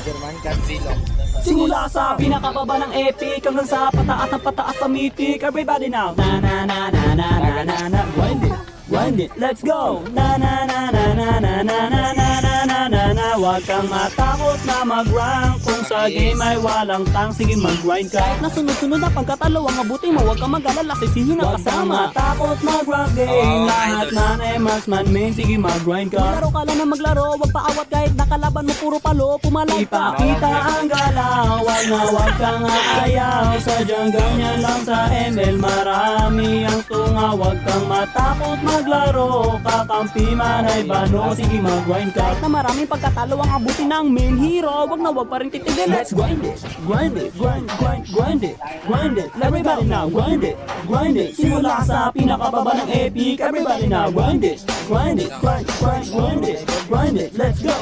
German Godzilla. Simula sa pinakababa ng epic hanggang sa pataas pa mythic. Everybody now. Na na na na na na na na. Grind it, let's go. Na na na na na na na na na na na na. Huwag kang matakot na mag-rank. Kung sa game ay walang tang, sige mag-grind ka. Kahit na sunod-sunod na pagkatalo, ang mabuti mo, huwag kang mag-alala, sisihin na kasama. Huwag kang matakot mag-rank game. Lahat man ay marksman main, sige mag-grind ka. Maglaro ka lang na maglaro, huwag paawat kahit nakalaban mo puro palo, pumalag ka. Ipakita ang galaw, wag kang aayaw. Sadyang ganyan lang sa ML, marami ang tunga. Huwag kang matakot maglaro, kakampi man ay bano, sige mag-grind ka. Kahit na maraming pagkatalo ang abuti ng main hero, wag pa rin titigil. Let's grind it, grind it, grind it, grind it. Everybody now, grind it, simula sa pinakababa ng epic. Everybody now, grind it, grind it, grind it, let's go.